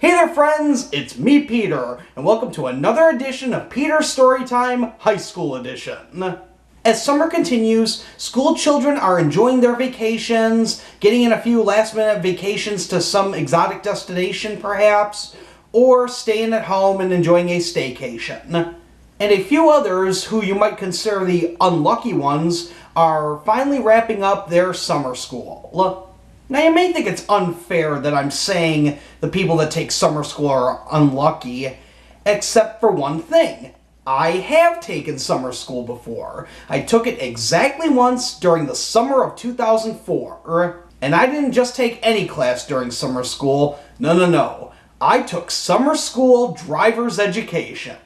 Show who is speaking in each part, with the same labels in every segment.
Speaker 1: Hey there friends, it's me Peter, and welcome to another edition of Peter's Storytime High School Edition. As summer continues, school children are enjoying their vacations, getting in a few last-minute vacations to some exotic destination perhaps, or staying at home and enjoying a staycation. And a few others, who you might consider the unlucky ones, are finally wrapping up their summer school. Now you may think it's unfair that I'm saying the people that take summer school are unlucky, except for one thing. I have taken summer school before. I took it exactly once during the summer of 2004. And I didn't just take any class during summer school. No. I took summer school driver's education.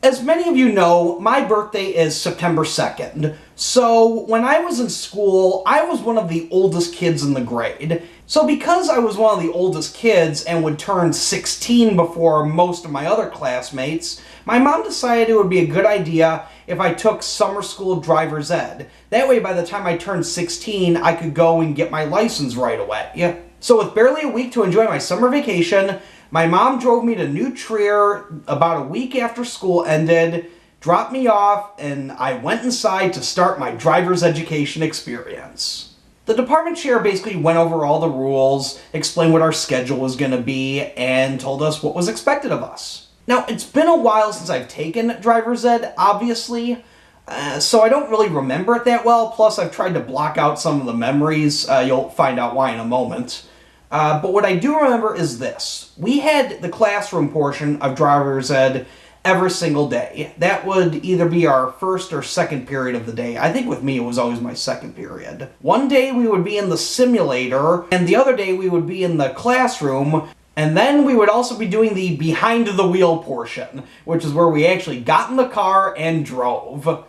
Speaker 1: As many of you know, my birthday is September 2nd, so when I was in school, I was one of the oldest kids in the grade. So because I was one of the oldest kids and would turn 16 before most of my other classmates, my mom decided it would be a good idea if I took summer school driver's ed. That way by the time I turned 16, I could go and get my license right away. So with barely a week to enjoy my summer vacation, my mom drove me to New Trier about a week after school ended, dropped me off, and I went inside to start my driver's education experience. The department chair basically went over all the rules, explained what our schedule was going to be, and told us what was expected of us. Now, it's been a while since I've taken driver's ed, obviously, so I don't really remember it that well, plus I've tried to block out some of the memories. You'll find out why in a moment. But what I do remember is this. We had the classroom portion of driver's ed every single day. That would either be our first or second period of the day. I think with me it was always my second period. One day we would be in the simulator, and the other day we would be in the classroom, and then we would also be doing the behind the wheel portion, which is where we actually got in the car and drove.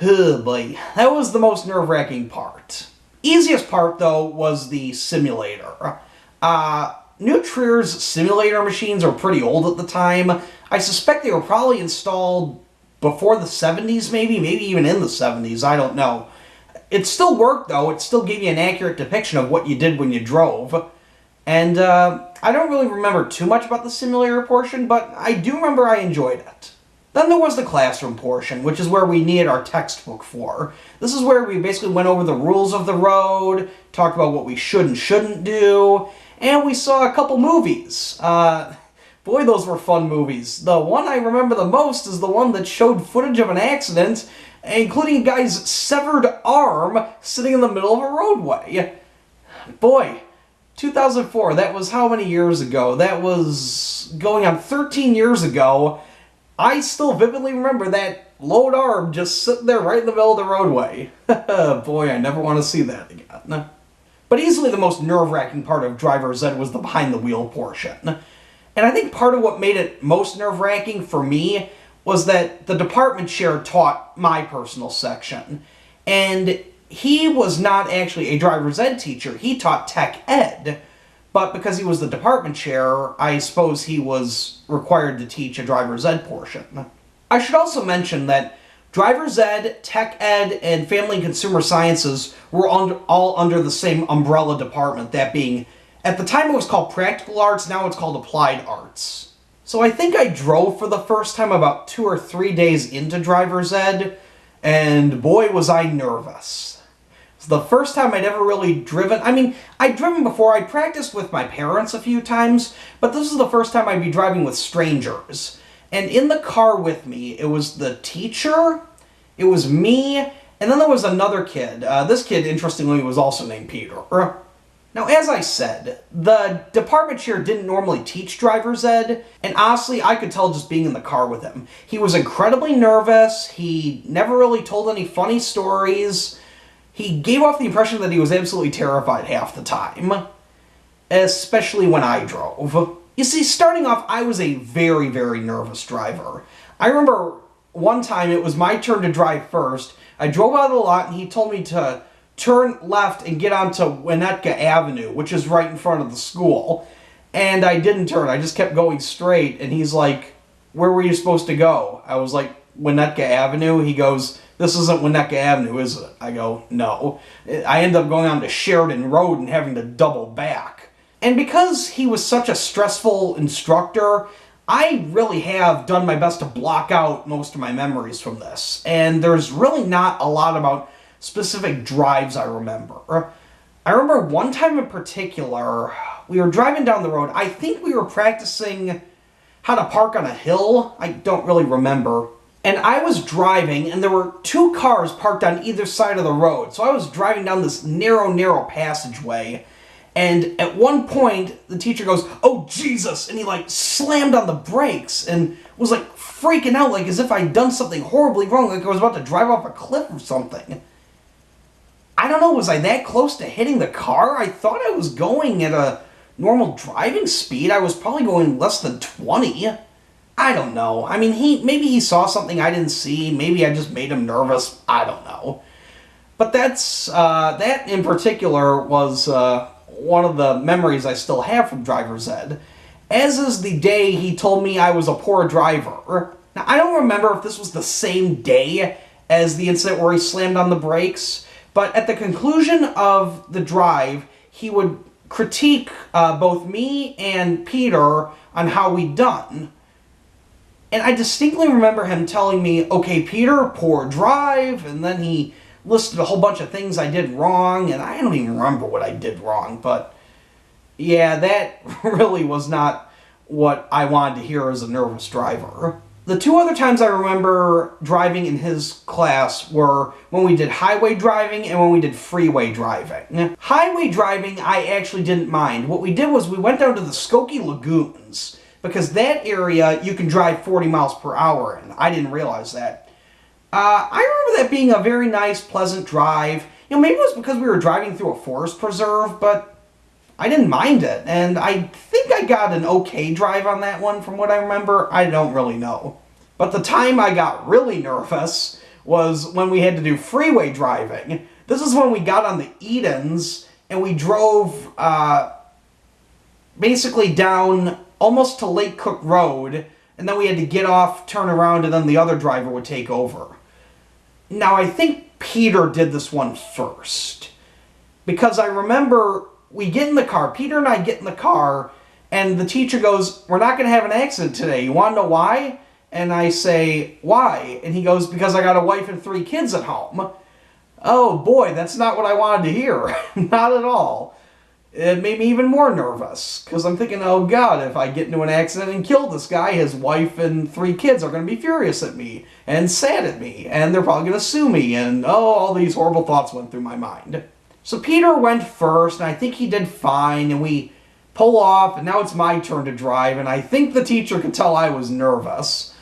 Speaker 1: Oh boy, that was the most nerve-wracking part. Easiest part, though, was the simulator. New Trier's simulator machines are pretty old at the time. I suspect they were probably installed before the 70s, maybe even in the 70s, I don't know. It still worked, though. It still gave you an accurate depiction of what you did when you drove. And I don't really remember too much about the simulator portion, but I do remember I enjoyed it. Then there was the classroom portion, which is where we needed our textbook for. This is where we basically went over the rules of the road, talked about what we should and shouldn't do, and we saw a couple movies. Boy, those were fun movies. The one I remember the most is the one that showed footage of an accident, including a guy's severed arm sitting in the middle of a roadway. Boy, 2004, that was how many years ago? That was going on 13 years ago. I still vividly remember that lowered arm just sitting there right in the middle of the roadway. Boy, I never want to see that again. But easily the most nerve-wracking part of driver's ed was the behind-the-wheel portion. And I think part of what made it most nerve-wracking for me was that the department chair taught my personal section. And he was not actually a driver's ed teacher. He taught tech ed. But because he was the department chair, I suppose he was required to teach a driver's ed portion. I should also mention that driver's ed, tech ed, and family and consumer sciences were all under the same umbrella department, that being, at the time it was called practical arts, now it's called applied arts. So I think I drove for the first time about 2 or 3 days into driver's ed, and boy was I nervous. It's the first time I'd ever really driven. I mean, I'd driven before. I'd practiced with my parents a few times, but this was the first time I'd be driving with strangers. And in the car with me, it was the teacher, it was me, and then there was another kid. This kid, interestingly, was also named Peter. Now, as I said, the department chair didn't normally teach driver's ed, and honestly, I could tell just being in the car with him. He was incredibly nervous. He never really told any funny stories. He gave off the impression that he was absolutely terrified half the time, especially when I drove. You see, starting off, I was a very, very nervous driver. I remember one time it was my turn to drive first. I drove out of the lot and he told me to turn left and get onto Winnetka Avenue, which is right in front of the school. And I didn't turn, I just kept going straight, and he's like, "Where were you supposed to go?" I was like, "Winnetka Avenue?" He goes, "This isn't Winnetka Avenue, is it?" I go, "No." I ended up going on to Sheridan Road and having to double back. And because he was such a stressful instructor, I really have done my best to block out most of my memories from this. And there's really not a lot about specific drives I remember. I remember one time in particular, we were driving down the road. I think we were practicing how to park on a hill. I don't really remember. And I was driving, and there were two cars parked on either side of the road. So I was driving down this narrow passageway. And at one point, the teacher goes, "Oh, Jesus!" And he, like, slammed on the brakes and was, like, freaking out, like, as if I'd done something horribly wrong, like I was about to drive off a cliff or something. I don't know, was I that close to hitting the car? I thought I was going at a normal driving speed. I was probably going less than 20. I don't know. I mean, maybe he saw something I didn't see. Maybe I just made him nervous. I don't know. But that in particular was one of the memories I still have from driver's ed, as is the day he told me I was a poor driver. Now, I don't remember if this was the same day as the incident where he slammed on the brakes, but at the conclusion of the drive, he would critique both me and Peter on how we'd done. And I distinctly remember him telling me, "Okay, Peter, poor drive," and then he listed a whole bunch of things I did wrong, and I don't even remember what I did wrong, but yeah, that really was not what I wanted to hear as a nervous driver. The two other times I remember driving in his class were when we did highway driving and when we did freeway driving. Highway driving I actually didn't mind. What we did was we went down to the Skokie Lagoons, because that area you can drive 40 miles per hour in. I didn't realize that. I remember that being a very nice, pleasant drive. You know, maybe it was because we were driving through a forest preserve, but I didn't mind it. And I think I got an okay drive on that one from what I remember. I don't really know. But the time I got really nervous was when we had to do freeway driving. This is when we got on the Edens and we drove basically down almost to Lake Cook Road, and then we had to get off, turn around, and then the other driver would take over. Now, I think Peter did this one first, because I remember we get in the car, Peter and I get in the car, and the teacher goes, "We're not going to have an accident today. You want to know why?" And I say, "Why?" And he goes, "Because I got a wife and 3 kids at home." Oh boy, that's not what I wanted to hear. Not at all. It made me even more nervous, because I'm thinking, oh God, if I get into an accident and kill this guy, his wife and 3 kids are going to be furious at me, and sad at me, and they're probably going to sue me, and all these horrible thoughts went through my mind. So Peter went first, and I think he did fine, and we pull off, and now it's my turn to drive, and I think the teacher could tell I was nervous.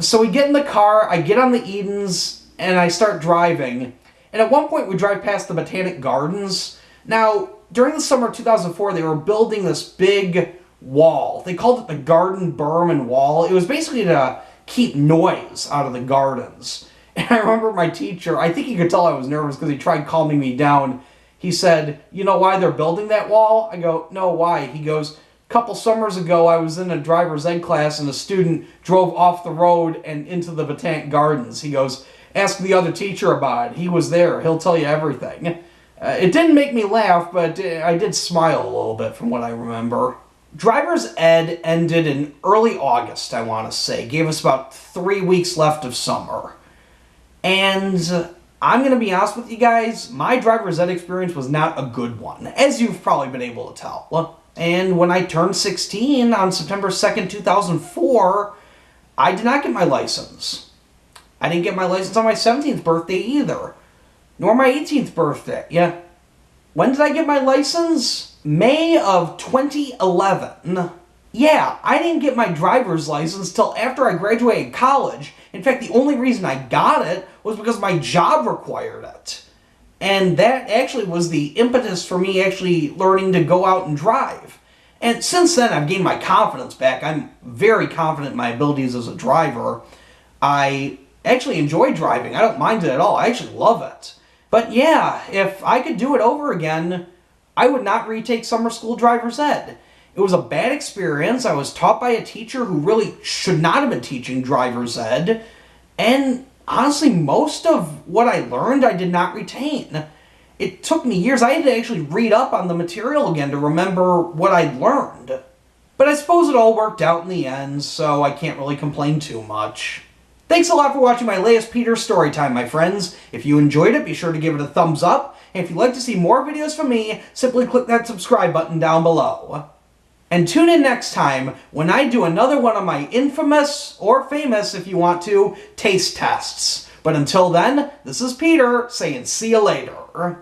Speaker 1: So we get in the car, I get on the Edens, and I start driving, and at one point we drive past the Botanic Gardens. Now, during the summer of 2004, they were building this big wall. They called it the Garden Berm and Wall. It was basically to keep noise out of the gardens. And I remember my teacher, I think he could tell I was nervous because he tried calming me down. He said, "You know why they're building that wall?" I go, "No, why?" He goes, "A couple summers ago, I was in a driver's ed class and a student drove off the road and into the Botanic Gardens." He goes, "Ask the other teacher about it. He was there. He'll tell you everything." It didn't make me laugh, but I did smile a little bit from what I remember. Driver's ed ended in early August, I want to say. Gave us about 3 weeks left of summer. And I'm going to be honest with you guys, my driver's ed experience was not a good one, as you've probably been able to tell. And when I turned 16 on September 2nd, 2004, I did not get my license. I didn't get my license on my 17th birthday either. Nor my 18th birthday. Yeah. When did I get my license? May of 2011. Yeah, I didn't get my driver's license till after I graduated college. In fact, the only reason I got it was because my job required it. And that actually was the impetus for me actually learning to go out and drive. And since then, I've gained my confidence back. I'm very confident in my abilities as a driver. I actually enjoy driving. I don't mind it at all. I actually love it. But yeah, if I could do it over again, I would not retake summer school driver's ed. It was a bad experience. I was taught by a teacher who really should not have been teaching driver's ed. And honestly, most of what I learned I did not retain. it took me years. I had to actually read up on the material again to remember what I'd learned. But I suppose it all worked out in the end, so I can't really complain too much. Thanks a lot for watching my latest Peter Storytime, my friends. If you enjoyed it, be sure to give it a thumbs up. And if you'd like to see more videos from me, simply click that subscribe button down below. And tune in next time when I do another one of my infamous, or famous if you want to, taste tests. But until then, this is Peter saying see you later.